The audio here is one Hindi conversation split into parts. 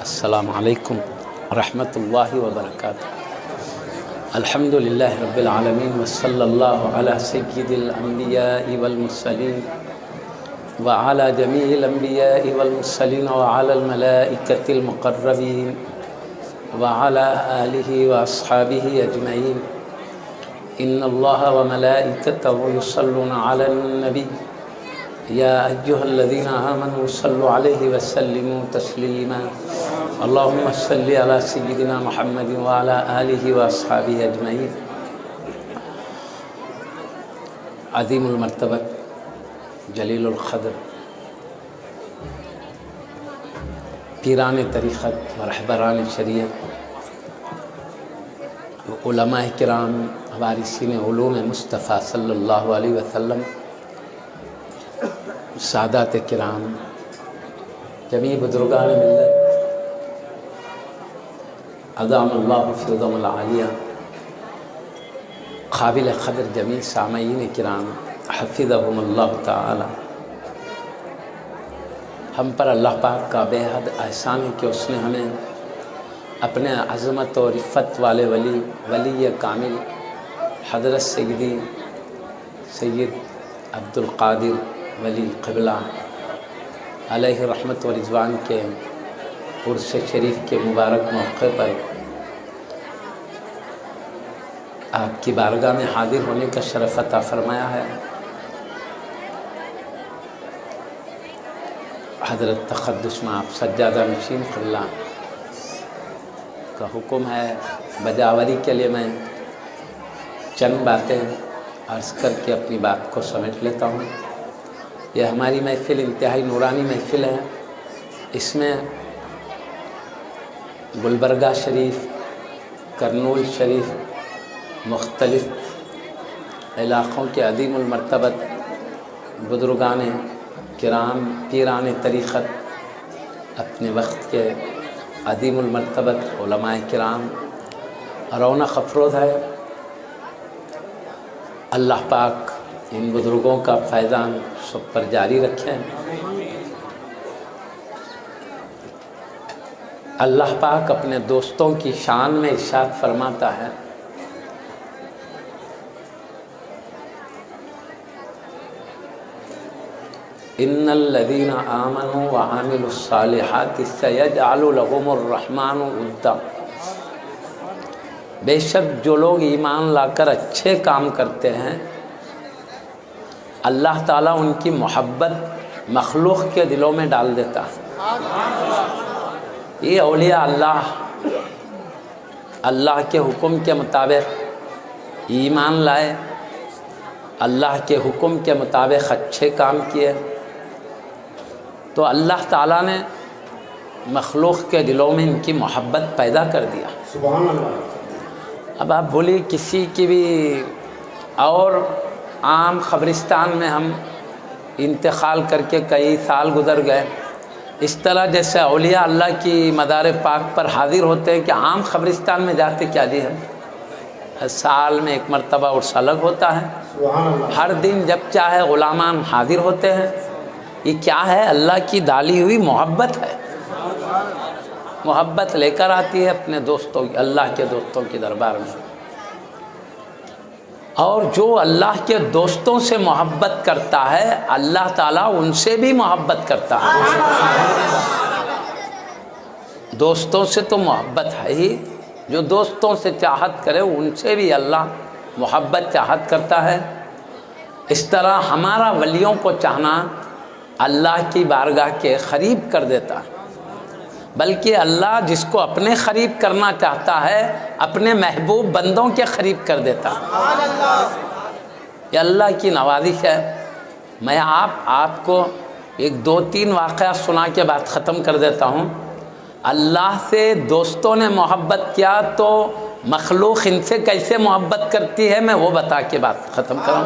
अस्सलामु अलैकुम रहमतुल्लाहि व बरकातुहू। अल्हम्दुलिल्लाहि रब्बिल आलमीन व सल्लल्लाहु अला सय्यिदिल अंबियाइ वल मुरसलीन व अला जमीइल अंबियाइ वल मुरसलीन व अलल मलाइकतिल मुक़र्रबीन व अला आलिहि व अस्हाबिहि अजमईन। इन्नल्लाह व मलाइकतहु युसल्लूना अलन नबी या अय्युहल्लज़ीना आमनू सल्लु अलैहि व सल्लिमू तस्लीमा। अल्लाहुम्मा सल्लि अला सय्यिदिना मुहम्मद व अला आलिहि व अस्हाबिहि अजमईन। अज़ीमुल मर्तबत जलीलुल क़द्र पीरान तरीक़त व रहबरान शरीयत उलमाए किराम वारिसीन उलूम मुस्तफ़ा सल्लल्लाहु अलैहि वसल्लम सादात किराम जमी बुजुर्गान मिल्लत अदामल्लाहु फ़िरदौमल आलिया क़ाबिल क़द्र जमी सामईन किराम हफ़िज़हुमुल्लाहु ताला। हम पर अल्लाह पाक का बेहद एहसान है कि उसने हमें अपने अज़मत और इफ़्फ़त वाले वली कामिल हज़रत सैयद अब्दुल क़ादिर वली क़िबला अलैहि रहमत व रिज़वान के उर्स शरीफ के मुबारक मौक़े पर आपकी बारगाह में हाज़िर होने का शरफ़ अता फ़रमाया है। हज़रत तक़द्दुस में आप सज्जादा नशीन क़िबला का हुक्म है। बजावरी के लिए मैं चंद बातें अर्ज़ करके अपनी बात को समेट लेता हूँ। यह हमारी महफ़िल इंतहाई नूरानी महफ़िल है। इसमें गुलबर्गा शरीफ, करनूल शरीफ, मुख्तलिफ़ इलाक़ों के अदीमुल मर्तबत बुज़ुर्गान किराम पीरान तरीक़त अपने वक्त के अदीमुल मर्तबत उलमाए किराम रौनक अफ़रोज़ है। अल्लाह पाक इन बुज़ुर्गों का फैज़ान सब पर जारी रखें। अल्लाह पाक अपने दोस्तों की शान में इरशाद फरमाता है, इन्नल्लज़ीना आमनू व आमिलुस्सालिहाति सयजअलु लहुमुर रहमानु वुद्दा। बेशक जो लोग ईमान लाकर अच्छे काम करते हैं, अल्लाह ताला उनकी मोहब्बत मखलूक़ के दिलों में डाल देता है। ये औलिया अल्लाह के हुक्म के मुताबिक ईमान लाए, अल्लाह के हुक्म के मुताबिक अच्छे काम किए तो अल्लाह ताला ने मखलूक़ के दिलों में इनकी मोहब्बत पैदा कर दिया। सुभान अल्लाह। अब आप बोलिए किसी की भी और आम ख़ब्रिस्तान में हम इंतकाल करके कई साल गुज़र गए, इस तरह जैसे औलिया अल्लाह की मदार पाक पर हाज़िर होते हैं कि आम ख़ब्रिस्तान में जाते क्या जी हम साल में एक मरतबा उर्स अलग होता है, हर दिन जब चाहे ग़ुलामान हाज़िर होते हैं। ये क्या है? अल्लाह की डाली हुई मोहब्बत है। मोहब्बत लेकर आती है अपने दोस्तों की, अल्लाह के दोस्तों के दरबार में। और जो अल्लाह के दोस्तों से मोहब्बत करता है, अल्लाह ताला उनसे भी मोहब्बत करता है। दोस्तों से तो मोहब्बत है ही, जो दोस्तों से चाहत करे उनसे भी अल्लाह मोहब्बत चाहत करता है। इस तरह हमारा वलियों को चाहना अल्लाह की बारगाह के क़रीब कर देता है। बल्कि अल्लाह जिसको अपने क़रीब करना चाहता है, अपने महबूब बंदों के क़रीब कर देता है। ये अल्लाह की नवाज़िश है। मैं आपको एक दो तीन वाक़या सुना के बाद ख़त्म कर देता हूँ। अल्लाह से दोस्तों ने मोहब्बत किया तो मखलूक़ इनसे कैसे मोहब्बत करती है, मैं वो बता के बात ख़त्म करूँ।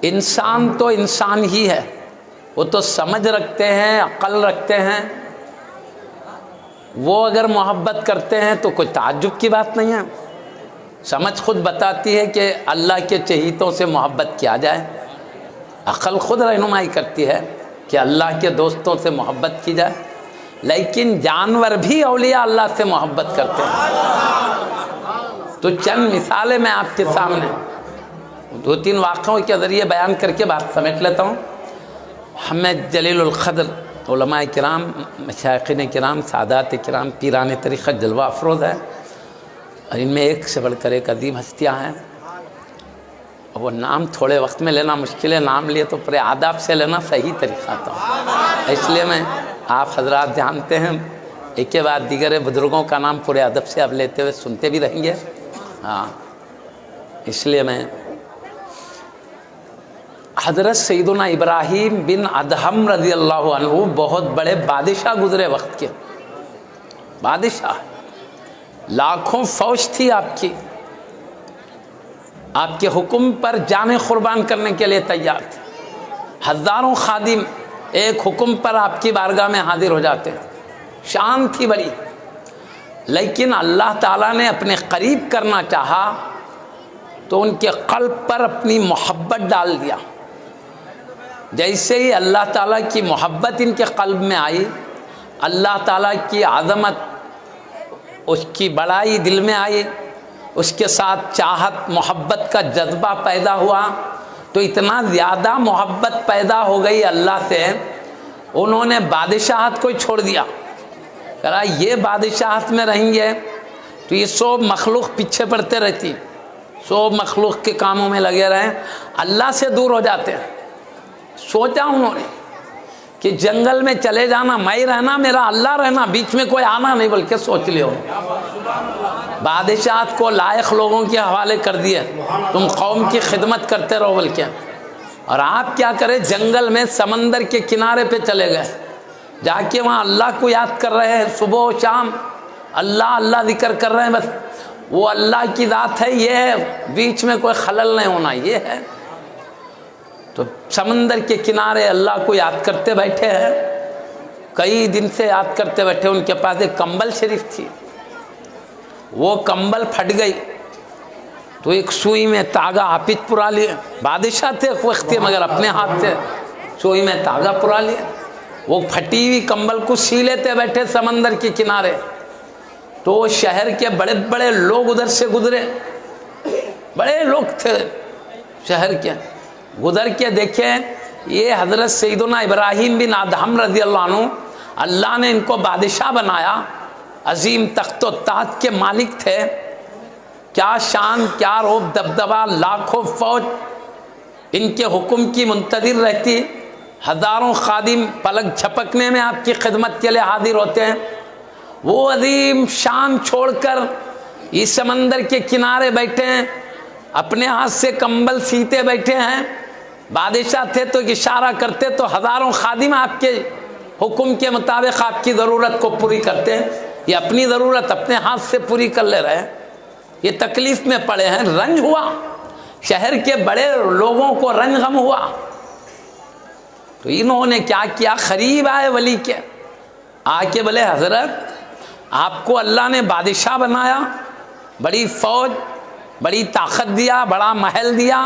इंसान तो इंसान ही है, वो तो समझ रखते हैं, अक्ल रखते हैं। वो अगर मोहब्बत करते हैं तो कोई ताज्जुब की बात नहीं है। समझ खुद बताती है कि अल्लाह के चहीतों से मोहब्बत किया जाए। अक्ल खुद रहनुमाई करती है कि अल्लाह के दोस्तों से मोहब्बत की जाए। लेकिन जानवर भी औलिया अल्लाह से मोहब्बत करते हैं। तो चंद मिसालें मैं आपके सामने 2-3 वाक़ों के ज़रिए बयान करके बात समेट लेता हूँ। हमें जलीलुल क़द्र उलमाए किराम, मशाइख़िन किराम, सादात किराम, पीरान तरीक़त जलवा अफरोज़ है, और इनमें एक से बढ़कर एक अदीम हस्तियाँ हैं। वो नाम थोड़े वक्त में लेना मुश्किल है, नाम लिए तो पूरे आदाब से लेना सही तरीक़ा था। इसलिए मैं, आप हजरात जानते हैं, एक के बाद दीगर बुज़ुर्गों का नाम पूरे अदब से अब लेते हुए सुनते भी रहेंगे। हाँ, इसलिए मैं हज़रत सैयदना इब्राहीम बिन अदहम रज़ी अल्लाह अन्हु बहुत बड़े बादशाह गुज़रे वक्त के बादशाह, लाखों फ़ौज थी आपकी, आपके हुक्म पर जाने कुर्बान करने के लिए तैयार थे। हज़ारों खादिम एक हुक्म पर आपकी बारगाह में हाजिर हो जाते हैं, शान थी बड़ी। लेकिन अल्लाह ताला ने अपने करीब करना चाहा तो उनके क़ल्ब पर अपनी मोहब्बत डाल दिया। जैसे ही अल्लाह ताला की मोहब्बत इनके क़ल्ब में आई, अल्लाह ताला की आज़मत, उसकी बड़ाई दिल में आई, उसके साथ चाहत मोहब्बत का जज्बा पैदा हुआ। तो इतना ज़्यादा मोहब्बत पैदा हो गई अल्लाह से, उन्होंने बादशाहत को छोड़ दिया। कहा ये बादशाहत में रहेंगे तो ये सब मखलूक पीछे पड़ते रहती, सब मखलूक के कामों में लगे रहें, अल्लाह से दूर हो जाते हैं। सोचा उन्होंने कि जंगल में चले जाना, मैं रहना, मेरा अल्लाह रहना, बीच में कोई आना नहीं, बल्कि सोच लियो। बादशाहत को लायक लोगों के हवाले कर दिए, तुम कौम की खिदमत करते रहो बल्कि। और आप क्या करें, जंगल में समंदर के किनारे पे चले गए, जाके वहाँ अल्लाह को याद कर रहे हैं, सुबह शाम अल्लाह अल्लाह जिक्र कर रहे हैं। बस वो अल्लाह की ज़ात है, ये है, बीच में कोई खलल नहीं होना, ये है। तो समंदर के किनारे अल्लाह को याद करते बैठे हैं, कई दिन से याद करते बैठे। उनके पास एक कंबल शरीफ थी, वो कंबल फट गई तो एक सुई में तागा हाफिज पुरा लिए। बादशाह थे वक्त, मगर अपने हाथ से सुई में तागा पुरा लिए। वो फटी हुई कंबल को सी लेते बैठे समंदर के किनारे। तो शहर के बड़े बड़े लोग उधर से गुजरे, बड़े लोग थे शहर के, गुजर के देखे ये हज़रत सैयदना इब्राहीम बिन अदहम रज़ी अल्लाह अन्हु, अल्लाह ने इनको बादशाह बनाया, अजीम तख्तो ताज के मालिक थे। क्या शान, क्या रोब दबदबा, लाखों फौज इनके हुक्म की मुंतज़िर रहती, हज़ारों खादिम पलक झपकने में आपकी खिदमत के लिए हाजिर होते हैं। वो अजीम शान छोड़कर इस समंदर के किनारे बैठे हैं, अपने हाथ से कंबल सीते बैठे हैं। बादशाह थे तो इशारा करते तो हज़ारों खादिम आपके हुक्म के मुताबिक आपकी ज़रूरत को पूरी करते हैं। ये अपनी ज़रूरत अपने हाथ से पूरी कर ले रहे हैं, ये तकलीफ़ में पड़े हैं। रंज हुआ, शहर के बड़े लोगों को रंज गम हुआ। तो इन्होंने क्या किया, करीब आए वली के, आके बोले हज़रत आपको अल्लाह ने बादशाह बनाया, बड़ी फ़ौज, बड़ी ताकत दिया, बड़ा महल दिया,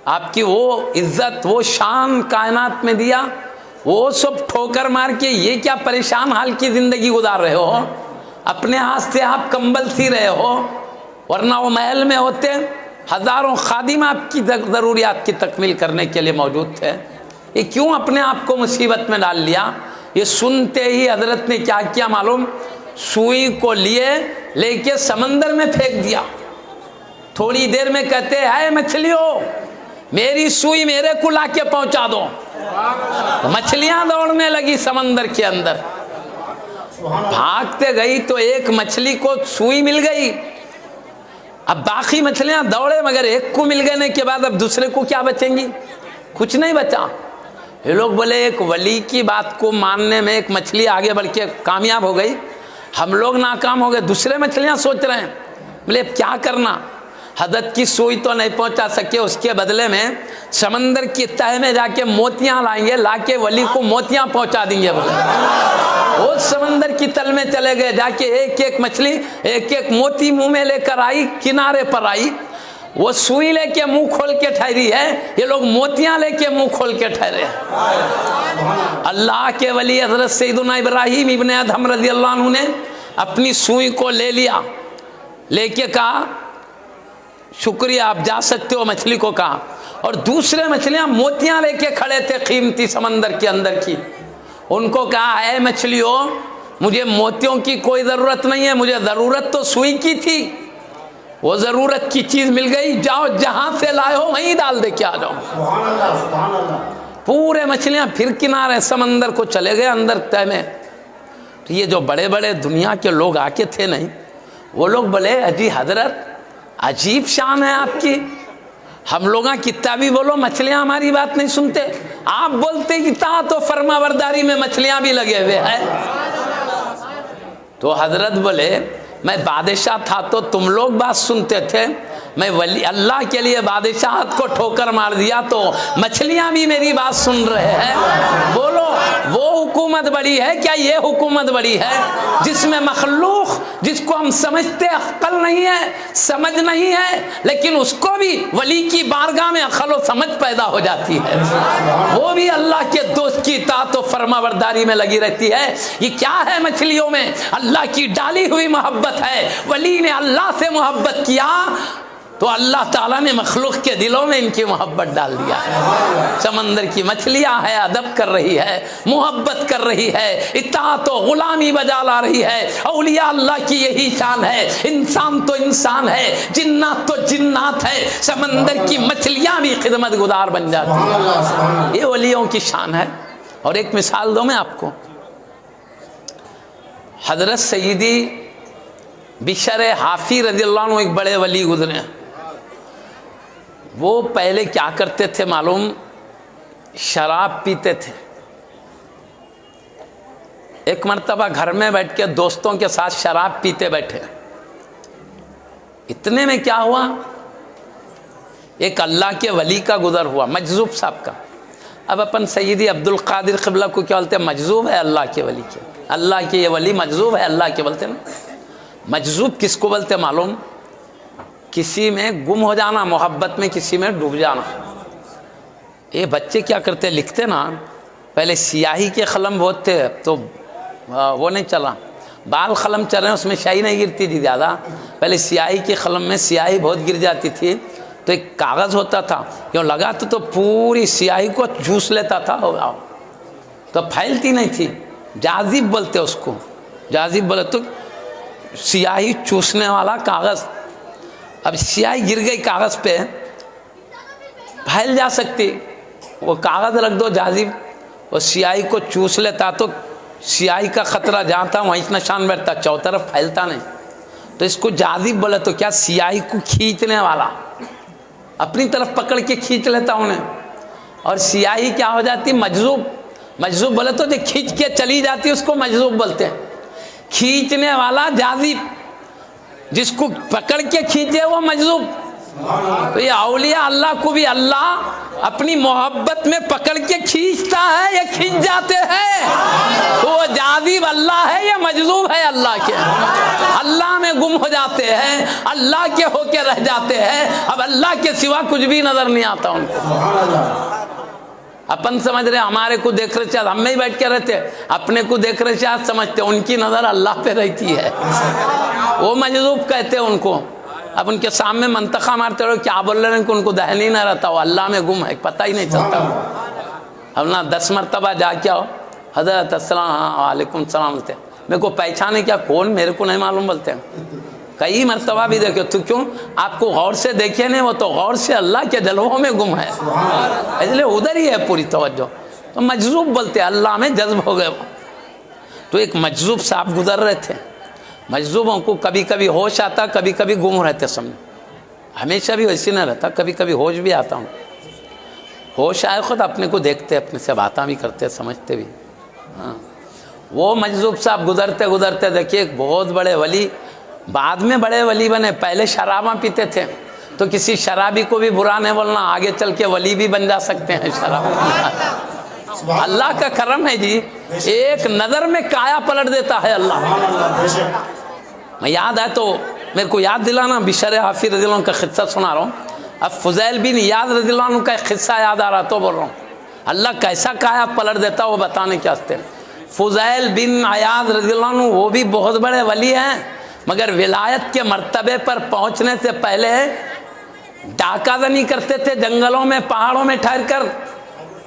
आपकी वो इज़्ज़त, वो शान कायनात में दिया, वो सब ठोकर मार के ये क्या परेशान हाल की ज़िंदगी गुजार रहे हो, अपने हाथ से आप कंबल सी रहे हो, वरना वो महल में होते हज़ारों खादिम आपकी ज़रूरियात की तकमील करने के लिए मौजूद थे। ये क्यों अपने आप को मुसीबत में डाल लिया। ये सुनते ही हज़रत ने क्या किया मालूम, सुई को लिए लेके समंदर में फेंक दिया। थोड़ी देर में कहते हैं मछलियों मेरी सुई मेरे को लाके पहुंचा दो। तो मछलियां दौड़ने लगी समंदर के अंदर, भागते गई तो एक मछली को सुई मिल गई। अब बाकी मछलियां दौड़े मगर एक को मिल गए के बाद अब दूसरे को क्या बचेंगी, कुछ नहीं बचा। ये लोग बोले एक वली की बात को मानने में एक मछली आगे बढ़ के कामयाब हो गई, हम लोग नाकाम हो गए, दूसरे मछलियां सोच रहे हैं। बोले अब क्या करना, हज़रत की सुई तो नहीं पहुंचा सके, उसके बदले में समंदर की तह में जाके मोतियां लाएंगे, लाके वली को मोतियां पहुंचा देंगे। बोले वो समंदर की तल में चले गए, जाके एक एक मछली एक एक मोती मुंह में लेकर आई, किनारे पर आई। वो सुई लेके मुंह खोल के ठहरी है, ये लोग मोतियां लेके मुंह खोल के ठहरे। अल्लाह के वली हज़रत सैयदुना इब्राहीम इब्न अदहम रज़ियल्लाहु अन्हु ने अपनी सुई को ले लिया, लेके कहा शुक्रिया आप जा सकते हो, मछली को कहा। और दूसरे मछलियां मोतियां लेके खड़े थे कीमती समंदर के अंदर की, उनको कहा है मछलियों मुझे मोतियों की कोई ज़रूरत नहीं है, मुझे ज़रूरत तो सुई की थी, वो ज़रूरत की चीज़ मिल गई, जाओ जहां से लाए हो वहीं डाल दे के आ जाओ। पूरे मछलियां फिर किनारे समंदर को चले गए अंदर तय में। तो ये जो बड़े बड़े दुनिया के लोग आके थे नहीं, वो लोग बोले अजी हजरत अजीब शान है आपकी, हम लोग कितना भी बोलो मछलियां हमारी बात नहीं सुनते, आप बोलते कितना तो फरमाबरदारी में मछलियां भी लगे हुए हैं। तो हजरत बोले मैं बादशाह था तो तुम लोग बात सुनते थे, मैं वली अल्लाह के लिए बादशाहत को ठोकर मार दिया तो मछलियां भी मेरी बात सुन रहे हैं। बोलो वो हुकूमत बड़ी है क्या ये हुकूमत बड़ी है जिसमें मखलूक जिसको हम समझते अक्ल नहीं है, समझ नहीं है, लेकिन उसको भी वली की बारगाह में अक्ल और समझ पैदा हो जाती है, वो भी अल्लाह के दोस्त की इताअत और फरमाबरदारी में लगी रहती है। ये क्या है मछलियों में अल्लाह की डाली हुई मोहब्बत है। वली ने अल्लाह से मोहब्बत किया तो अल्लाह ताला ने मखलूक के दिलों में इनकी मोहब्बत डाल दिया है। समंदर की मछलियां है अदब कर रही है, मोहब्बत कर रही है, इताअत और गुलामी बजा ला रही है। औलिया अल्लाह की यही शान है, इंसान तो इंसान है, जिन्नात तो जिन्नात है, समंदर की मछलियां भी खिदमत गुजार बन जाती है। ये वलियों की शान है। और एक मिसाल दो मैं आपको, हजरत सैयदी बिशर हाफी रज़ियल्लाहु अन्हु एक बड़े वली गुजरे। वो पहले क्या करते थे मालूम, शराब पीते थे। एक मर्तबा घर में बैठ के दोस्तों के साथ शराब पीते बैठे, इतने में क्या हुआ, एक अल्लाह के वली का गुजर हुआ, मजजूब साहब का। अब अपन सैयदी अब्दुल कादिर क़िबला को क्या बोलते हैं, मजजूब है अल्लाह के वली के, अल्लाह के ये वली मजजूब है अल्लाह के बोलते ना। मजजूब किसको बोलते मालूम, किसी में गुम हो जाना, मोहब्बत में किसी में डूब जाना। ये बच्चे क्या करते लिखते ना, पहले स्याही के कलम बहुत थे तो वो नहीं चला, बाल कलम चल रहे हैं उसमें स्याही नहीं गिरती थी ज़्यादा, पहले स्याही के कलम में स्याही बहुत गिर जाती थी। तो एक कागज़ होता था क्यों लगाते तो पूरी स्याही को चूस लेता था, तो फैलती नहीं थी, जाजिब बोलते उसको, जाजिब बोले तो स्याही चूसने वाला कागज़। अब स्याही गिर गई कागज़ पे, फैल जा सकती, वो कागज़ रख दो जाजिब, वो स्याही को चूस लेता तो स्याही का ख़तरा जहाँ था वहीं निशान बैठता, चौ तरफ फैलता नहीं। तो इसको जाजिब बोले तो क्या, स्याही को खींचने वाला, अपनी तरफ पकड़ के खींच लेता उन्हें। और स्याही क्या हो जाती, मजजूब। मजजूब बोले तो जो खींच के चली जाती उसको मजजूब बोलते हैं। खींचने वाला जाजिब, जिसको पकड़ के खींचे वो मजजूब। तो ये औलिया अल्लाह को भी अल्लाह अपनी मोहब्बत में पकड़ के खींचता है या खींच जाते हैं, तो वो जाजिब अल्लाह है या मजजूब है अल्लाह के। अल्लाह में गुम हो जाते हैं, अल्लाह के होके रह जाते हैं, अब अल्लाह के सिवा कुछ भी नजर नहीं आता उनको। अपन समझ रहे हमारे को देख रहे शायद हम में ही बैठ के रहते, अपने को देख रहे शायद समझते, उनकी नज़र अल्लाह पे रहती है, वो मजजूब कहते हैं उनको। अब उनके सामने मंतखा मारते रहो, क्या बोल रहे हैं, उनको दहन ही ना रहता, वो अल्लाह में गुम है, पता ही नहीं चलता। अब ना 10 मरतबा जाके आओ, हज़रत अस्सलाम वालेकुम सलाम बोलते, मेरे को पहचाने क्या, कौन, मेरे को नहीं मालूम बोलते हैं। कई मरतबा भी देखे तो क्यों, आपको गौर से देखे नहीं, वो तो गौर से अल्लाह के जलवों में गुम है, इसलिए उधर ही है पूरी तवज्जो। तो मजजूब बोलते हैं, अल्लाह में जज्ब हो गए। तो एक मजजूब साहब गुजर रहे थे, मजजूबों को कभी कभी होश आता, कभी कभी गुम रहते, समझ, हमेशा भी वैसे नहीं रहता, कभी कभी होश भी आता हूँ। होश आए खुद अपने को देखते, अपने से बातें भी करते, समझते भी। हाँ, वो मजजूब साहब गुजरते गुजरते देखिए एक बहुत बड़े वली, बाद में बड़े वली बने, पहले शराबा पीते थे। तो किसी शराबी को भी बुरा नहीं बोलना, आगे चल के वली भी बन जा सकते हैं शराब। अल्लाह का करम है जी, एक नज़र में काया पलट देता है अल्लाह। मैं याद है तो मेरे को याद दिलाना, बिशर हाफी रज़ियल्लाहु अन्हु का क़िस्सा सुना रहा हूँ। अब फुज़ैल बिन इयाद रज़ियल्लाहु अन्हु का एक क़िस्सा याद आ रहा तो बोल रहा हूँ। अल्लाह कैसा काया पलट देता वो बताने के वास्ते। फुज़ैल बिन अयाद रज़ियल्लाहु अन्हु वो भी बहुत बड़े वली हैं, मगर विलायत के मर्तबे पर पहुंचने से पहले डाकादनी करते थे जंगलों में, पहाड़ों में ठहर कर।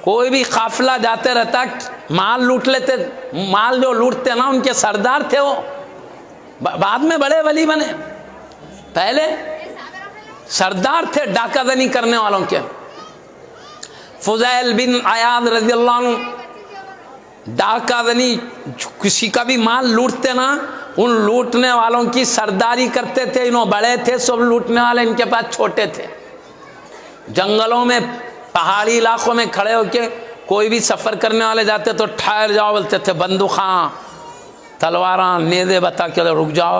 कोई भी काफिला जाते रहता माल लूट लेते। माल जो लूटते ना उनके सरदार थे वो, बाद में बड़े वली बने, पहले सरदार थे डाकादनी करने वालों के। फुज़ैल बिन अयाद रज़ियल्लाहु अन्हु डाकादनी, किसी का भी माल लूटते ना, उन लूटने वालों की सरदारी करते थे। इन्हों बड़े थे, सब लूटने वाले इनके पास छोटे थे। जंगलों में, पहाड़ी इलाकों में खड़े होके कोई भी सफ़र करने वाले जाते तो ठहर जाओ बोलते थे, बंदूक़ां, तलवारां, नेज़े बता के रुक जाओ,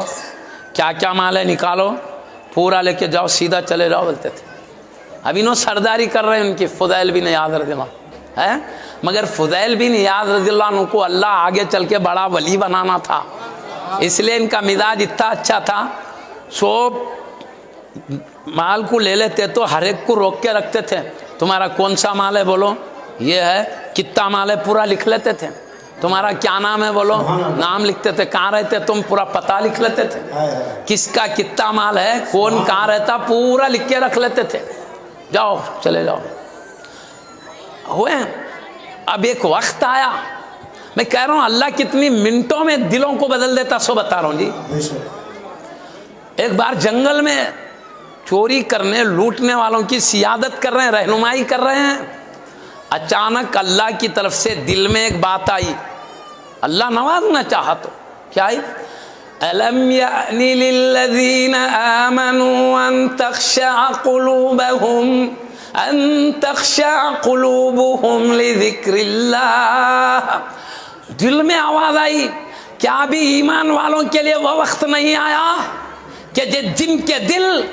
क्या क्या माल है निकालो, पूरा लेके जाओ, सीधा चले जाओ बोलते थे। अब इन्हों सरदारी कर रहे हैं उनकी, फुज़ैल बिन इयाद रज़ियल्लाहु है। मगर फुज़ैल बिन इयाद रज़ियल्लाहु अन्हु को अल्लाह आगे चल के बड़ा वली बनाना था, इसलिए इनका मिजाज इतना अच्छा था। सो माल को ले लेते तो हर एक को रोक के रखते थे, तुम्हारा कौन सा माल है बोलो, ये है, कितना माल है पूरा लिख लेते थे। तुम्हारा क्या नाम है बोलो, नाम लिखते थे। कहाँ रहते तुम, पूरा पता लिख लेते थे। किसका कितना माल है, कौन कहाँ रहता, पूरा लिख के रख लेते थे। जाओ चले जाओ हुए। अब एक वक्त आया, मैं कह रहा हूँ अल्लाह कितनी मिनटों में दिलों को बदल देता, सो बता रहा हूँ जी। एक बार जंगल में चोरी करने, लूटने वालों की सियादत कर रहे हैं, रहनुमाई कर रहे हैं। अचानक अल्लाह की तरफ से दिल में एक बात आई, अल्लाह नवाजना चाहा तो क्या आई, अलम यानी लिल्लज़ीना आमनू अन तख़शअ क़ुलूबुहुम लिज़िक्रिल्लाह। दिल में आवाज़ आई, क्या अभी ईमान वालों के लिए वह वक्त नहीं आया कि जिनके दिल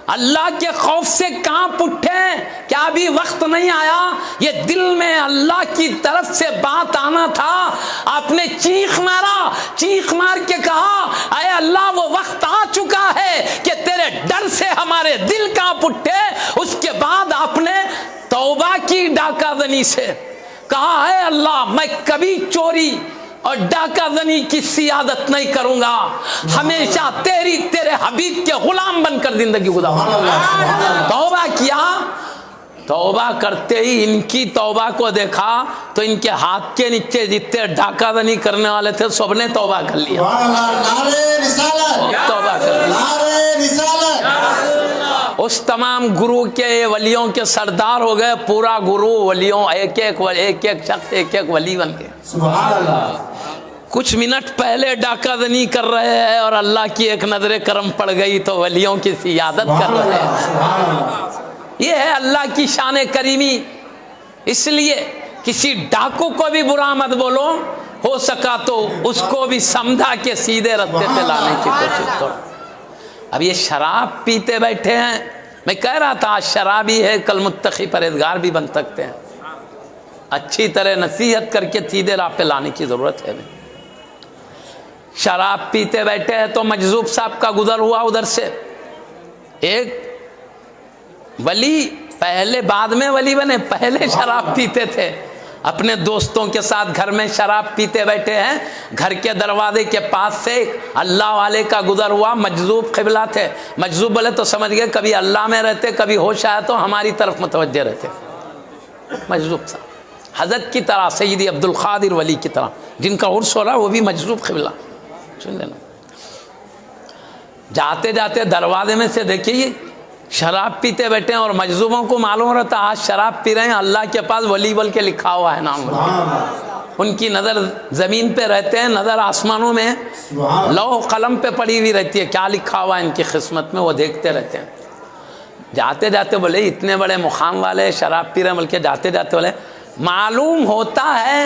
अल्लाह के खौफ से कांप उठे, क्या अभी वक्त नहीं आया, ये दिल में अल्लाह की तरफ से बात आना था। आपने चीख मारा, चीख मार के कहा, अरे अल्लाह वो वक्त आ चुका है कि तेरे डर से हमारे दिल कांप उठे। उसके बाद आपने तौबा की डाकादनी से, कहा है अल्लाह मैं कभी चोरी और डाकादनी की सियादत नहीं करूंगा, हमेशा तेरे हबीब के गुलाम बनकर जिंदगी गुजारूंगा। तौबा किया। तौबा करते ही इनकी तौबा को देखा तो इनके हाथ के नीचे जितने डाकादनी करने वाले थे सबने तौबा कर लिया, तौबा कर लिया। उस तमाम गुरु के वलियों के सरदार हो गए, पूरा गुरु वलियों, एक एक शख्स एक एक वली बन गए। कुछ मिनट पहले डाकादनी कर रहे हैं और अल्लाह की एक नजरे करम पड़ गई तो वलियों की सियादत कर रहे हैं। ये है अल्लाह की शान करीमी। इसलिए किसी डाकू को भी बुरा मत बोलो, हो सका तो उसको भी समझा के सीधे रास्ते पे लाने की कोशिश करो। अब ये शराब पीते बैठे हैं, मैं कह रहा था आज शराबी है कल मुत्तकी परहेजगार भी बन सकते हैं। अच्छी तरह नसीहत करके सीधे राह पे लाने की ज़रूरत है। शराब पीते बैठे हैं तो मजजूब साहब का गुजर हुआ उधर से। एक वली, पहले बाद में वली बने, पहले शराब पीते थे, अपने दोस्तों के साथ घर में शराब पीते बैठे हैं। घर के दरवाजे के पास से अल्लाह वाले का गुजर हुआ, मजजूब क़िबला थे। मजजूब बोले तो समझ गए कभी अल्लाह में रहते, कभी होश आया तो हमारी तरफ मुतवज्जे रहते। मजजूब साहब हजरत की तरह, सैयदी अब्दुल क़ादिर वली की तरह, जिनका उर्स हो रहा वो भी मजजूब क़िबला। सुन लेना, जाते जाते दरवाजे में से देखिए शराब पीते बैठे हैं और मजजूबों को मालूम रहता आज शराब पी रहे हैं, अल्लाह के पास वली बल के लिखा हुआ है नाम। उनकी नज़र ज़मीन पे रहते हैं, नज़र आसमानों में, लौह कलम पे पड़ी हुई रहती है, क्या लिखा हुआ है इनकी किस्मत में, वो देखते रहते हैं। जाते जाते बोले इतने बड़े मुकाम वाले शराब पी रहे हैं, बल्कि जाते जाते बोले मालूम होता है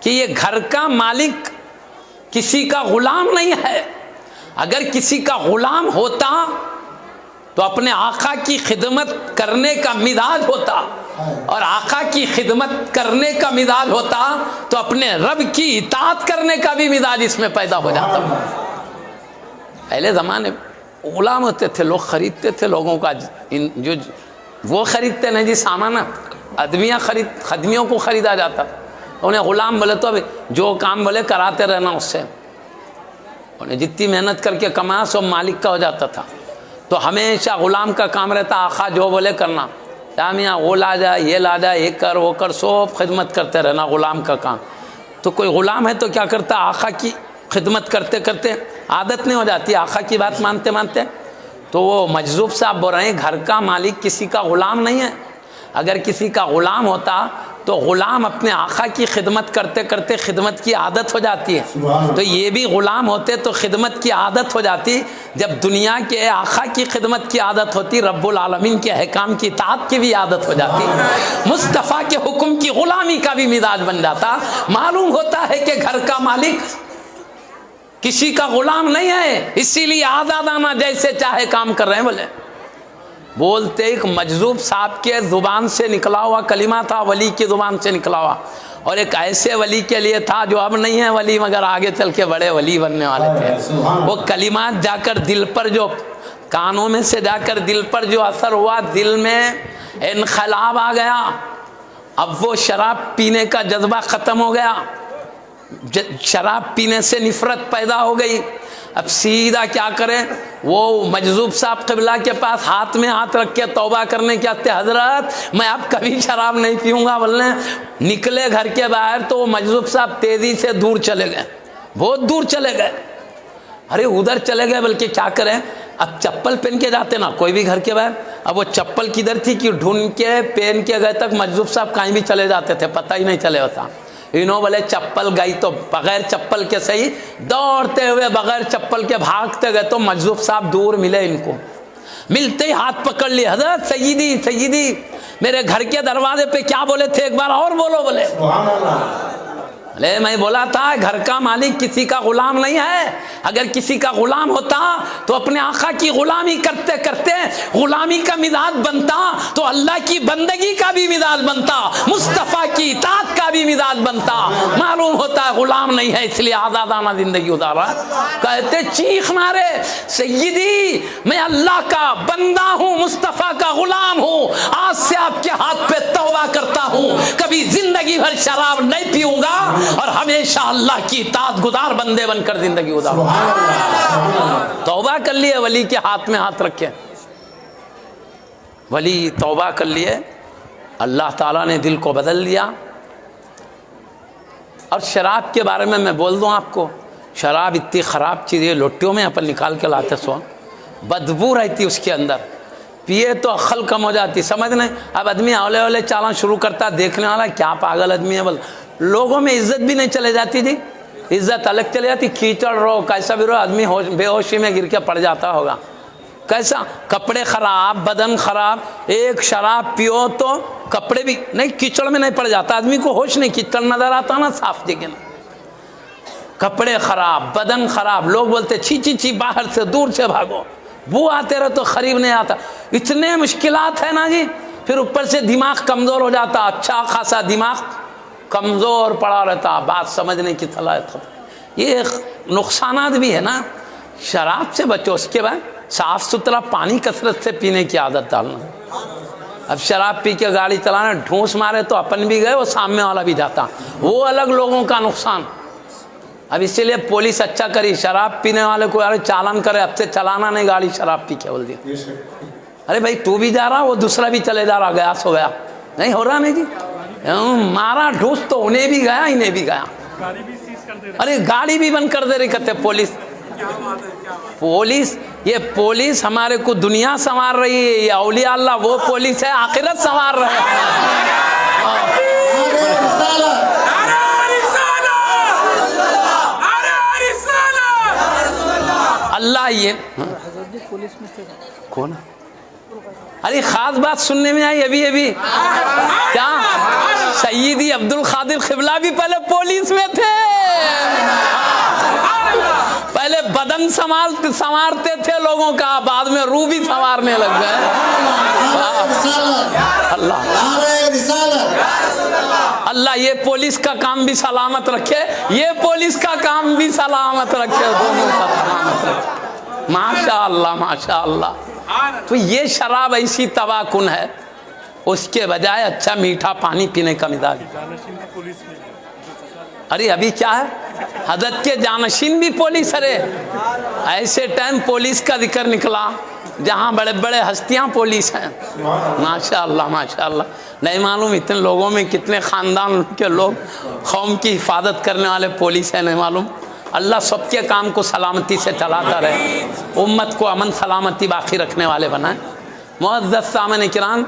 कि ये घर का मालिक किसी का गुलाम नहीं है। अगर किसी का गुलाम होता तो अपने आका की खिदमत करने का मिजाज होता, और आका की खिदमत करने का मिजाज होता तो अपने रब की इताअत करने का भी मिजाज इसमें पैदा हो जाता। पहले ज़माने गुलाम होते थे, लोग खरीदते थे लोगों का, जो वो खरीदते नहीं जी सामान, खदमियों को ख़रीदा जाता था। उन्हें ग़ुलाम बोले तो अभी जो काम बोले कराते रहना उससे, उन्हें जितनी मेहनत करके कमाया सब मालिक का हो जाता था। तो हमेशा ग़ुलाम का काम रहता, आखा जो बोले करना, क्या मियाँ वो ला जा, ये ला जा, ये कर वो कर, सब खिदमत करते रहना, ग़ुलाम का काम। तो कोई ग़ुलाम है तो क्या करता, आखा की खिदमत करते करते आदत नहीं हो जाती, आखा की बात मानते मानते। तो वो मजज़ूब साहब बोल रहे हैं घर का मालिक किसी का ग़ुलाम नहीं है। अगर किसी का ग़ुलाम होता तो ग़ुलाम अपने आका की खिदमत करते करते खिदमत की आदत हो जाती है। तो ये भी ग़ुलाम होते तो खिदमत की आदत हो जाती। जब दुनिया के आका की खिदमत की आदत होती, रब्बुल आलमीन के अहकाम की इताअत की भी आदत हो जाती, मुस्तफ़ा के हुक्म की ग़ुलामी का भी मिजाज बन जाता। मालूम होता है कि घर का मालिक किसी का ग़ुलाम नहीं है, इसीलिए आधा दाना जैसे चाहे काम कर रहे हैं। बोलते एक मजज़ूब साहब के ज़ुबान से निकला हुआ कलिमा था, वली की ज़ुबान से निकला हुआ, और एक ऐसे वली के लिए था जो अब नहीं है वली मगर आगे चल के बड़े वली बनने वाले थे। वो कलिमात जाकर दिल पर, जो कानों में से जाकर दिल पर जो असर हुआ, दिल में इनक़लाब आ गया। अब वो शराब पीने का जज्बा ख़त्म हो गया, शराब पीने से नफ़रत पैदा हो गई। अब सीधा क्या करें, वो मजज़ूब साहब क़िबला के पास हाथ में हाथ रख के तौबा करने के आते, हज़रत मैं अब कभी शराब नहीं पीऊँगा बोलने। निकले घर के बाहर तो वो मजज़ूब साहब तेज़ी से दूर चले गए, बहुत दूर चले गए। अरे उधर चले गए, बल्कि क्या करें, अब चप्पल पहन के जाते ना कोई भी घर के बाहर। अब वो चप्पल किधर थी कि ढूंढ के पहन के गए तक मजज़ूब साहब कहीं भी चले जाते थे, पता ही नहीं चले होता। इन्हों बोले चप्पल गई तो बगैर चप्पल के सही, दौड़ते हुए बगैर चप्पल के भागते गए तो मजज़ूब साहब दूर मिले। इनको मिलते ही हाथ पकड़ लिए, हज़रत सय्यदी सय्यदी, मेरे घर के दरवाजे पे क्या बोले थे, एक बार और बोलो। बोले अरे मैं बोला था घर का मालिक किसी का ग़ुलाम नहीं है। अगर किसी का ग़ुलाम होता तो अपने आका की ग़ुलामी करते करते ग़ुलामी का मिजाज बनता, तो अल्लाह की बंदगी का भी मिजाज बनता, मुस्तफ़ा की इताअत का भी मिजाज बनता। मालूम होता है ग़ुलाम नहीं है इसलिए आज़ादाना ज़िंदगी गुजारा। कहते चीख मारे, सय्यदी मैं अल्लाह का बंदा हूँ, मुस्तफ़ा का ग़ुलाम हूँ, आज से आपके हाथ पे तौबा करता हूँ, कभी ज़िंदगी भर शराब नहीं पीऊँगा और हमेशा अल्लाह की इताअत गुजार बंदे बनकर जिंदगी गुजारो। तौबा कर लिए, वली के हाथ में हाथ रखे, वली तौबा कर लिए, अल्लाह ताला ने दिल को बदल दिया। और शराब के बारे में मैं बोल दूं आपको, शराब इतनी ख़राब चीज़ है, लोटियों में अपन निकाल के लाते सो, बदबू रहती उसके अंदर, पिए तो अक्ल कम हो जाती, समझ नहीं। अब आदमी औले औले चालान शुरू करता, देखने वाला क्या पागल आदमी है, बोल लोगों में इज्जत भी नहीं चले जाती जी, इज्जत अलग चले जाती। कीचड़ रहो कैसा भी रहो, आदमी बेहोशी में गिर के पड़ जाता होगा। कैसा कपड़े खराब, बदन खराब, एक शराब पियो तो कपड़े भी नहीं, कीचड़ में नहीं पड़ जाता, आदमी को होश नहीं, कीचड़ नजर आता ना साफ जगह ना, कपड़े खराब, बदन खराब, लोग बोलते छी छी छी, बाहर से दूर से भागो, वो आते रहे तो करीब नहीं आता। इतने मुश्किलात है ना जी। फिर ऊपर से दिमाग कमज़ोर हो जाता, अच्छा खासा दिमाग कमज़ोर पड़ा रहता, बात समझने की सलाहियत। ये नुकसानात भी है ना। शराब से बचो, उसके बाद साफ़ सुथरा पानी कसरत से पीने की आदत डालना। अब शराब पी के गाड़ी चलाना, ढूंस मारे तो अपन भी गए, वो सामने वाला भी जाता, वो अलग लोगों का नुकसान। अब इसीलिए पुलिस अच्छा करी, शराब पीने वाले को यार चालान करे, अब से चलाना नहीं गाड़ी शराब पी के, बोल दिया। अरे भाई तू भी जा रहा, वो दूसरा भी चले जा रहा, गयास हो गया, नहीं हो रहा नहीं जी, मारा ढूंस तो उन्हें भी गया, इन्हें भी गया। अरे गाड़ी भी बंद कर दे रही कहते पुलिस। पुलिस, ये पुलिस हमारे को दुनिया संवार रही है, ये औलिया अल्लाह वो पुलिस है, आखिरत संवार रहे हैं। अल्लाह ये पुलिस में कौन, अरे खास बात सुनने में आई अभी क्या, सय्यदी अब्दुल कादिर क़िबला भी पहले पुलिस में थे, पहले बदन संवारते थे लोगों का, बाद में रूह भी संवारने लग गए। अल्लाह ये पुलिस का काम भी सलामत रखे, ये पुलिस का काम भी सलामत रखे, दोनों का सलामत रखे। माशा अल्लाह माशा अल्लाह। तो ये शराब ऐसी तबाकुन है, उसके बजाय अच्छा मीठा पानी पीने का मिजाज। अरे अभी क्या है, हजरत के जानशीन भी पुलिस। अरे ऐसे टाइम पुलिस का जिक्र निकला जहाँ बड़े बड़े हस्तियाँ पुलिस हैं। माशाअल्लाह माशाअल्लाह। नहीं मालूम इतने लोगों में कितने ख़ानदान के लोग कौम की हिफाजत करने वाले पुलिस हैं, नहीं मालूम। अल्लाह सबके काम को सलामती से चलाता रहे, उम्मत को अमन सलामती बाकी रखने वाले बनाए। मुअज़्ज़ज़ सामने किराम,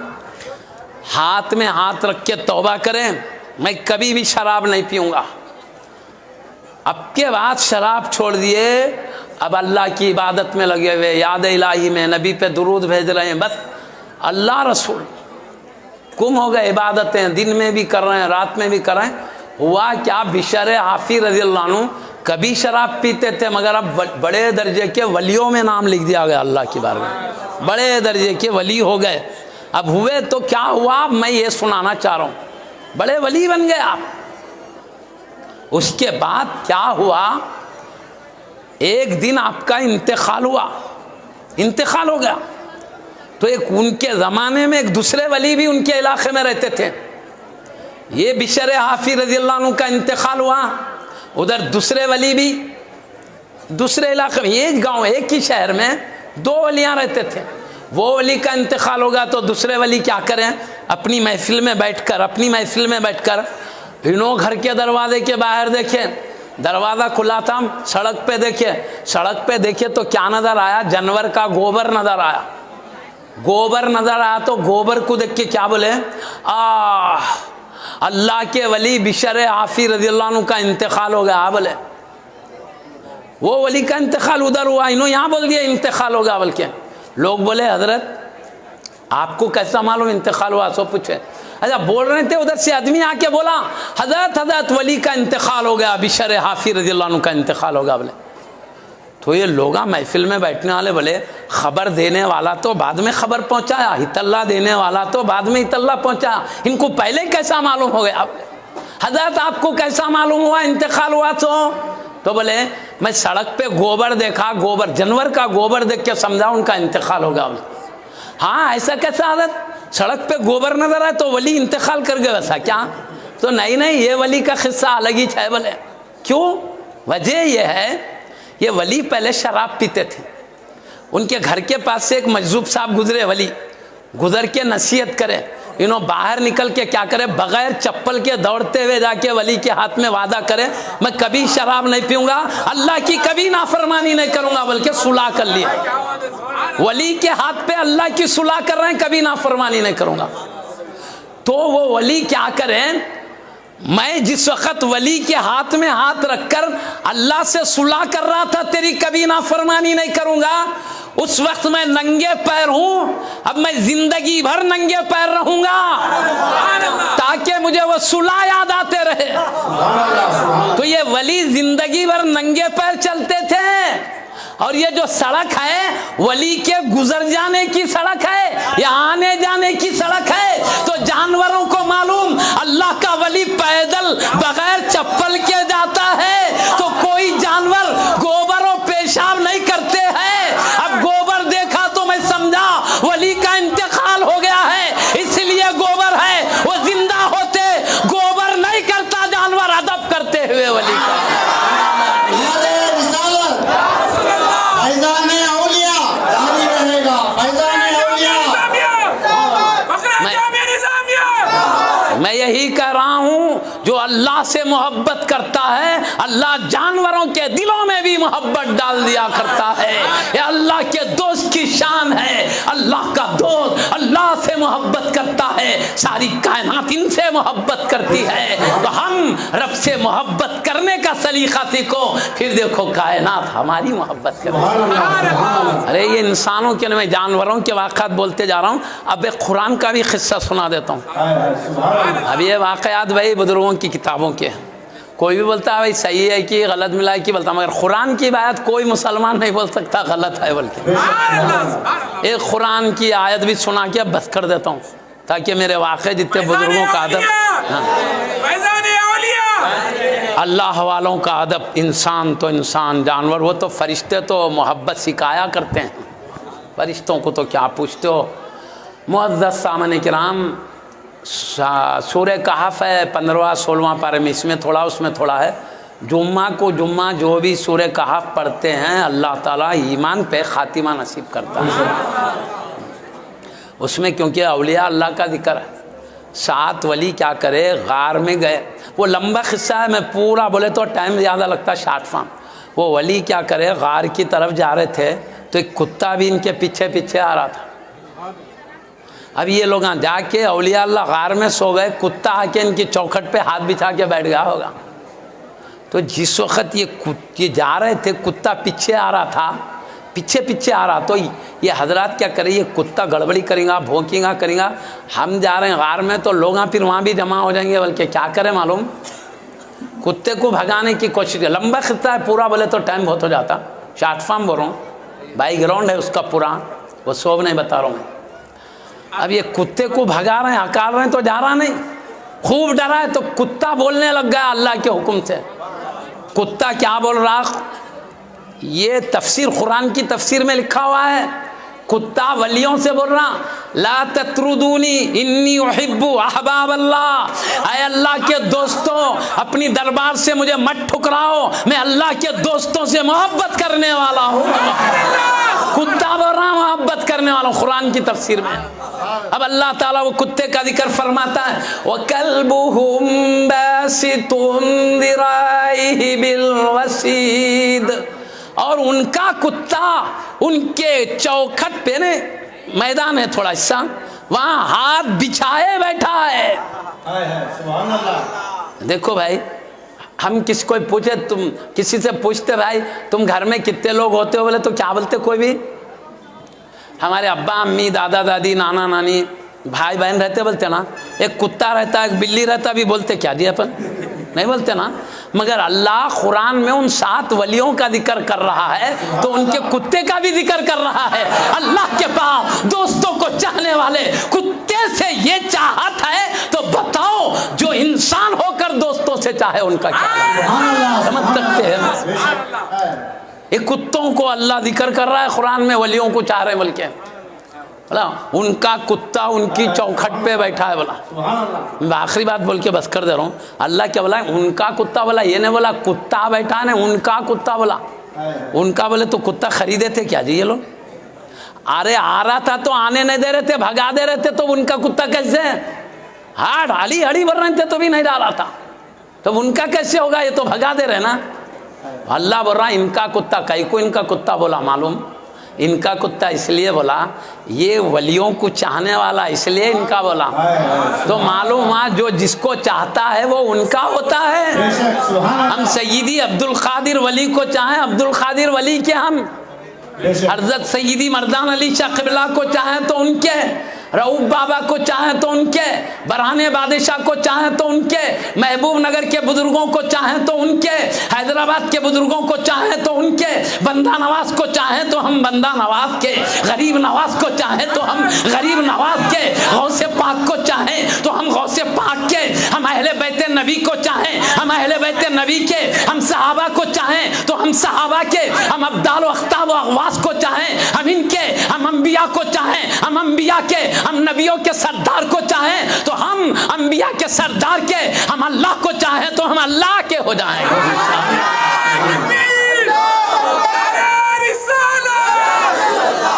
हाथ में हाथ रख के तौबा करें, मैं कभी भी शराब नहीं पीऊँगा। अब के बाद शराब छोड़ दिए, अब अल्लाह की इबादत में लगे हुए, याद इलाही में, नबी पे दुरूद भेज रहे हैं, बस अल्लाह रसूल। गुम हो गए इबादतें, दिन में भी कर रहे हैं, रात में भी कर रहे हैं। हुआ क्या, बिशर हाफी रज़ी अल्लाह अन्हु कभी शराब पीते थे, मगर अब बड़े दर्जे के वलियों में नाम लिख दिया गया अल्लाह की बारगाह में, बड़े दर्जे के वली हो गए। अब हुए तो क्या हुआ, मैं ये सुनाना चाह रहा हूँ, बड़े वली बन गए आप। उसके बाद क्या हुआ, एक दिन आपका इंतकाल हुआ, इंतकाल हो गया। तो एक उनके ज़माने में एक दूसरे वली भी उनके इलाके में रहते थे। ये बिशर हाफी रज़ी अल्लाह अन्हु का इंतकाल हुआ, उधर दूसरे वली भी दूसरे इलाके में, एक गांव एक ही शहर में दो वलियाँ रहते थे। वो वली का इंतकाल होगा तो दूसरे वली क्या करें, अपनी महफिल में बैठकर इन्हों घर के दरवाजे के बाहर देखे, दरवाज़ा खुला था, सड़क पे देखे तो क्या नज़र आया, जानवर का गोबर नज़र आया। तो गोबर को देख के क्या बोले, अल्लाह के वली बिशर हाफी रज़ी अल्लाह अन्हु का इंतकाल हो गया। बोले वो वली का इंतकाल उधर हुआ, इन्हों यहाँ बोल दिया इंतकाल हो गया। बल्कि लोग बोले हजरत आपको कैसा मालूम इंतकाल हुआ, सो पूछे। अच्छा बोल रहे थे, उधर से आदमी आके बोला हजरत वली का इंतकाल हो गया, बिशर हाफी रज़ी अल्लाह अन्हु का इंतकाल हो गया। बोले तो ये लोग महफिल में बैठने वाले बोले, खबर देने वाला तो बाद में खबर पहुंचाया, हितल्ला देने वाला तो बाद में हितल्ला पहुंचाया, इनको पहले कैसा मालूम हो गया। हजरत आपको कैसा मालूम हुआ इंतकाल हुआ? तो बोले मैं सड़क पे गोबर देखा, गोबर जानवर का गोबर देख के समझा उनका इंतकाल हो गया। हाँ ऐसा कैसा हजरत, सड़क पे गोबर नजर आए तो वली इंतकाल कर गए, वैसा क्या? तो नहीं ये वली का किस्सा अलग ही है। बोले क्यों? वजह यह है, ये वली पहले शराब पीते थे। उनके घर के पास से एक मजजूब साहब गुजरे, वली गुजर के नसीहत करे, इन्हों बाहर निकल के क्या करे, बगैर चप्पल के दौड़ते हुए जाके वली के हाथ में वादा करे, मैं कभी शराब नहीं पीऊंगा, अल्लाह की कभी नाफरमानी नहीं करूंगा, बल्कि सुलह कर लिया। वली के हाथ पे अल्लाह की सुलह कर रहे हैं, कभी नाफरमानी नहीं करूंगा। तो वो वली क्या करें, मैं जिस वक्त वली के हाथ में हाथ रखकर अल्लाह से सुलह कर रहा था, तेरी कभी नाफरमानी नहीं करूंगा, उस वक्त मैं नंगे पैर हूं, अब मैं जिंदगी भर नंगे पैर रहूंगा ताकि मुझे वो सुलह याद आते रहे। तो ये वली जिंदगी भर नंगे पैर चलते थे। और ये जो सड़क है वली के गुजर जाने की सड़क है या आने जाने की सड़क है। तो जानवरों को मालूम अल्लाह का वली पैदल बगैर चप्पल के जाता है, तो कोई जानवर गोबर और पेशाब नहीं करते हैं। अब गोबर देखा तो मैं समझा वली का इंतकाल हो गया है, इसलिए गोबर है। वो जिंदा होते गोबर नहीं करता जानवर, अदब करते हुए वली का। मैं यही कह रहा हूं, जो अल्लाह से मोहब्बत करता है अल्लाह जानवरों के दिलों में भी मोहब्बत डाल दिया करता है। ये अल्लाह के दोस्त की शान है। अल्लाह का दोस्त अल्लाह से मोहब्बत करता है, सारी कायनात इनसे मोहब्बत करती है। तो हम रब से मोहब्बत करने का सलीका सीखो, फिर देखो कायनात हमारी मोहब्बत करे। अरे ये इंसानों के, मैं जानवरों के वाक़ात बोलते जा रहा हूँ। अब एक कुरान का भी किस्सा सुना देता हूँ। अब ये वाक़यात भाई बुजुर्गों की किताबों के, कोई भी बोलता है भाई सही है कि गलत मिला है कि बोलता, मगर कुरान की बात कोई मुसलमान नहीं बोल सकता गलत है। बल्कि एक कुरान की आयत भी सुना के बस कर देता हूँ, ताकि मेरे वाक़े जितने बुजुर्गों का अदब, अल्लाह वालों का अदब, इंसान तो इंसान, जानवर वो तो फरिश्ते तो मोहब्बत सिखाया करते हैं, फरिश्तों को तो क्या पूछते हो। मुअज़्ज़ज़ सामने किराम, सूरह कहफ है 15वां-16वां पारे में, इसमें थोड़ा उसमें थोड़ा है। जुम्मा को जुम्मा जो भी सूरह कहफ पढ़ते हैं अल्लाह ताला ईमान पे खातिमा नसीब करता है उसमें, क्योंकि औलिया अल्लाह का जिक्र है। 7 वली क्या करे, गार में गए, वो लंबा किस्सा है, मैं पूरा बोले तो टाइम ज़्यादा लगता है, शॉर्ट फॉर्म। वो वली क्या करे, गार की तरफ जा रहे थे तो एक कुत्ता भी इनके पीछे पीछे आ रहा था। अब ये लोग जाके औलिया अल्लाह गार में सो गए, कुत्ता आके इनकी चौखट पे हाथ बिछा के बैठ गया होगा। तो जिस वक्त ये जा रहे थे, कुत्ता पीछे आ रहा था, पीछे पीछे आ रहा, तो ये हजरात क्या करे, ये कुत्ता गड़बड़ी करेगा, भौंकेगा करेगा, हम जा रहे हैं गार में तो लोग फिर वहाँ भी जमा हो जाएंगे, बल्कि क्या करें मालूम, कुत्ते को भगाने की कोशिश। लंबा खिस्सा है पूरा, बोले तो टाइम बहुत हो जाता, शॉर्ट फॉर्म बोल रहा हूँ, बैकग्राउंड है उसका पूरा, वो सब नहीं बता रहा हूँ मैं। अब ये कुत्ते को भगा रहे हैं, हकार रहे हैं तो जा रहा नहीं, खूब डरा है तो कुत्ता बोलने लग गया अल्लाह के हुक्म से। कुत्ता क्या बोल रहा, ये तफसीर कुरान की तफसीर में लिखा हुआ है, कुत्ता वलियों से बोल रहा, ला तत्रुदूनी इन्नी उहिब्बु अहबाब अल्लाह, ऐ अल्लाह के दोस्तों अपनी दरबार से मुझे मत ठुकराओ, मैं अल्लाह के दोस्तों से मोहब्बत करने वाला हूँ। कुत्ता बोल रहा मोहब्बत करने वाला हूँ कुरान की तफसीर में। अब अल्लाह ताला वो कुत्ते का जिक्र फरमाता है, वकल्बुहुम बासितुन दिराइहि बिलवसीद, और उनका कुत्ता उनके चौखट पे ने मैदान है थोड़ा हिस्सा, वहाँ हाथ बिछाए बैठा है। सुभान अल्लाह। देखो भाई, हम किसी को पूछे, तुम किसी से पूछते भाई तुम घर में कितने लोग होते हो, बोले तो क्या बोलते, कोई भी, हमारे अब्बा अम्मी दादा दादी नाना नानी भाई बहन रहते, बोलते ना, एक कुत्ता रहता एक बिल्ली रहता, भी बोलते क्या जी अपन, नहीं बोलते ना। मगर अल्लाह कुरान में उन 7 वलियों का जिक्र कर रहा है तो उनके कुत्ते का भी जिक्र कर रहा है। अल्लाह के पास दोस्तों को चाहने वाले कुत्ते से ये चाहत है तो बताओ जो इंसान होकर दोस्तों से चाहे उनका क्या, समझ सकते हैं। ये कुत्तों को अल्लाह जिक्र कर रहा है कुरान में, वलियों को चाह रहे हैं, बल्कि बोला उनका कुत्ता उनकी चौखट पे बैठा है। बोला मैं आखिरी बात बोल के बस कर दे रहा हूँ, अल्लाह क्या बोला, उनका कुत्ता, बोला ये नहीं बोला कुत्ता बैठा है, उनका कुत्ता बोला। उनका बोले तो कुत्ता खरीदे थे क्या जी ये लोग, अरे आ रहा था तो आने नहीं दे रहे थे, भगा दे रहे थे, तो उनका कुत्ता कैसे, हाथ हड़ी हड़ी भर रहे थे तो भी नहीं डाला था, तो उनका कैसे होगा, ये तो भगा दे रहे ना। अल्लाह बोल रहा इनका कुत्ता, कई को इनका कुत्ता बोला मालूम, इनका कुत्ता इसलिए बोला ये वलियों को चाहने वाला, इसलिए इनका बोला, तो मालूम हुआ जो जिसको चाहता है वो उनका होता है। हम सय्यदी अब्दुल कादिर वली को चाहें, अब्दुल कादिर वली के हम, हज़रत सय्यदी मर्दान अली शाह क़िबला को चाहें तो उनके, रऊफ बाबा को चाहें तो उनके, बरहाने बादशाह को चाहें तो उनके, महबूब नगर के बुजुर्गों को चाहें तो उनके, हैदराबाद के बुजुर्गों को चाहें तो उनके, बंदा नवाज को चाहें तो हम बंदा नवाज के, गरीब नवाज को चाहें तो हम गरीब नवाज के, गौसे पाक को चाहें तो हम गौसे पाक के, हम अहले बैते नबी को चाहें हम अहले बैते नबी के, हम सहाबा को चाहें तो हम सहाबा के, हम अब्दाल व अख्ताब व अगवास को चाहें हम इनके, हम अंबिया को चाहें हम अंबिया के, हम नबियों के सरदार को चाहें तो हम अंबिया के सरदार के, हम अल्लाह को चाहें तो हम अल्लाह के हो जाएंगे।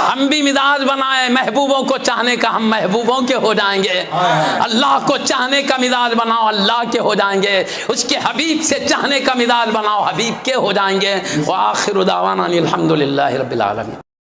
हम भी मिजाज बनाए महबूबों को चाहने का, हम महबूबों के हो जाएंगे। अल्लाह को चाहने का मिजाज बनाओ, अल्लाह के हो जाएंगे। उसके हबीब से चाहने का मिजाज बनाओ, हबीब के हो जाएंगे। व आखिरु दावाना अनिल हम्दुलिल्लाहि रब्बिल आलमीन।